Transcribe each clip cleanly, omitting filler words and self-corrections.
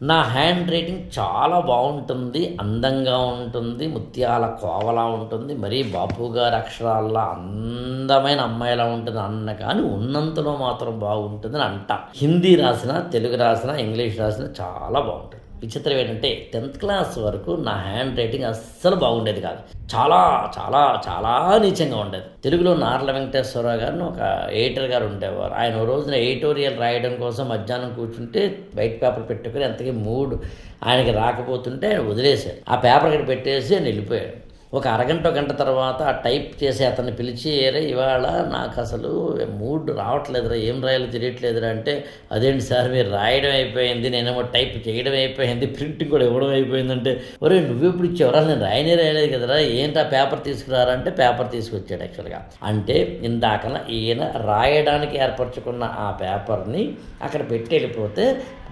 నా hand writing చాలా బాగుంటుంది, అందంగా ఉంటుంది, ముత్యాల కోవలా ఉంటుంది, మరీ బాపు గారి అక్షరాల్లా అందమైన అమ్మాయిలా ఉంటుంది అన్న కానీ ఉన్నంతలో మాత్రం బాగుంటుందని అంటా. హిందీ రాసిన, తెలుగు రాసిన, ఇంగ్లీష్ రాసిన చాలా బాగుంటుంది. విచిత్రం ఏంటంటే 10th క్లాస్ వరకు నా హ్యాండ్ రైటింగ్ అస్సలు బాగుండేది కాదు. చాలా చాలా చాలా నీచంగా ఉండేది. తెలుగులో నార్ల వెంకటేశ్వరరావు గారిని ఒక ఎడిటర్ గారు ఉండేవారు. ఆయన రోజున ఎడిటోరియల్ రాయడం కోసం మధ్యాహ్నం కూర్చుంటే వైట్ పేపర్ పెట్టుకుని అంతకీ మూడు ఆయనకి రాకపోతుంటే ఆయన వదిలేశారు. ఆ పేపర్ అక్కడ పెట్టేసి ఆయన వెళ్ళిపోయాడు. ఒక అరగంట గంట తర్వాత ఆ టైప్ చేసి అతన్ని పిలిచి, ఏరే ఇవాళ నాకు అసలు మూడ్ రావట్లేదురా, ఏం రాయాలో తెలియట్లేదురా అంటే, అదేంటి సార్ మీరు రాయడం అయిపోయింది, నేనేమో టైప్ చేయడం అయిపోయింది, ప్రింటింగ్ కూడా ఇవ్వడం అయిపోయిందంటే, ఒరే నువ్వెప్పుడు ఇచ్చావురా, నేను రాయలేదు కదరా, ఏంటి ఆ పేపర్ తీసుకురారంటే పేపర్ తీసుకొచ్చాడు. యాక్చువల్గా అంటే ఇందాకన ఈయన రాయడానికి ఏర్పరచుకున్న ఆ పేపర్ని అక్కడ పెట్టి వెళ్ళిపోతే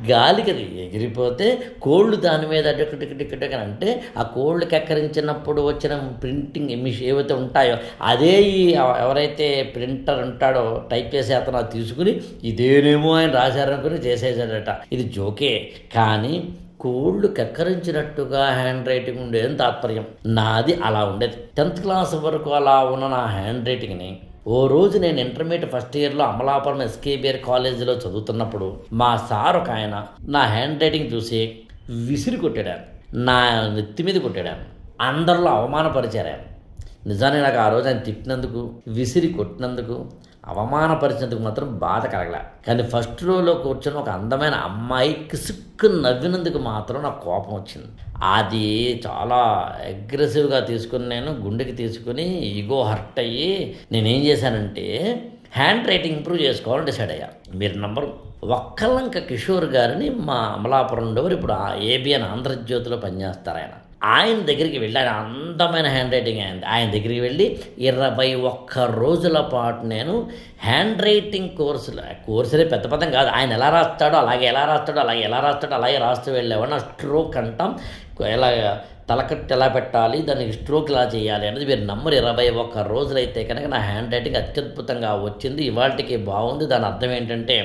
గాలికి అది ఎగిరిపోతే కోళ్ళు దాని మీద టిక్ అంటే ఆ కోళ్ళు కక్కరించినప్పుడు వచ్చిన ప్రింటింగ్ ఎమిష్ ఏవైతే ఉంటాయో అదే ఈ ఎవరైతే ప్రింటర్ ఉంటాడో టైప్ చేసే అతను అది తీసుకుని ఇదేనేమో ఆయన రాశారనుకుని చేసేసాడట. ఇది జోకే, కానీ కోళ్ళు కక్కరించినట్టుగా హ్యాండ్ రైటింగ్ ఉండేదని తాత్పర్యం. నాది అలా ఉండేది. 10th క్లాస్ వరకు అలా ఉన్న నా హ్యాండ్ రైటింగ్ని ఓ రోజు నేను ఇంటర్మీడియట్ ఫస్ట్ ఇయర్లో అమలాపురం ఎస్కేబిఆర్ కాలేజీలో చదువుతున్నప్పుడు మా సార్ ఒక ఆయన నా హ్యాండ్ రైటింగ్ చూసి విసిరి కొట్టాడు, నా నెత్తి మీద కొట్టాడు, అందరిలో అవమానపరిచారు. నిజాన్ని నాకు ఆ రోజు ఆయన తిట్టినందుకు, విసిరి కొట్టినందుకు, అవమానపరిచినందుకు మాత్రం బాధ కలగల. కానీ ఫస్ట్ రోలో కూర్చొని ఒక అందమైన అమ్మాయి కిసుక్కు నవ్వినందుకు మాత్రం నాకు కోపం వచ్చింది. అది చాలా అగ్రెసివ్గా తీసుకుని నేను గుండెకి తీసుకుని ఈగో హర్ట్ అయ్యి నేనేం చేశానంటే హ్యాండ్ రైటింగ్ ఇంప్రూవ్ చేసుకోవాలని డిసైడ్ అయ్యా. మీరు నంబరు ఒక్కలంక కిషోర్ గారిని మా అమలాపురం ఉండేవారు, ఇప్పుడు ఏబిఎన్ ఆంధ్రజ్యోతిలో పనిచేస్తారు ఆయన దగ్గరికి వెళ్ళి, ఆయన అందమైన హ్యాండ్ రైటింగ్ ఆయన దగ్గరికి వెళ్ళి 21 రోజుల పాటు నేను హ్యాండ్ రైటింగ్ కోర్సులే పెద్ద పదం కాదు, ఆయన ఎలా రాస్తాడో అలాగే రాస్తూ వెళ్ళేవాడు. నా స్ట్రోక్ అంటాం, ఎలా తలకట్టు ఎలా పెట్టాలి, దానికి స్ట్రోక్ ఎలా చేయాలి అనేది మీరు నమ్మరు. 21 రోజులైతే కనుక నా హ్యాండ్ రైటింగ్ అత్యద్భుతంగా వచ్చింది. ఇవాళకి బాగుంది. దాని అర్థం ఏంటంటే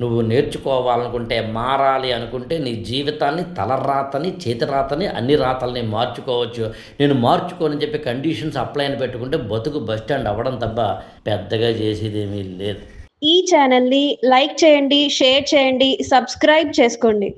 నువ్వు నేర్చుకోవాలనుకుంటే, మారాలి అనుకుంటే నీ జీవితాన్ని, తలరాతని, చేతి రాతని, అన్ని రాతల్ని మార్చుకోవచ్చు. నేను మార్చుకోని చెప్పి కండిషన్స్ అప్లై అని పెట్టుకుంటే బతుకు బస్టాండ్ అవ్వడం తప్ప పెద్దగా చేసేది ఏమీ లేదు. ఈ ఛానల్ని లైక్ చేయండి, షేర్ చేయండి, సబ్స్క్రైబ్ చేసుకోండి.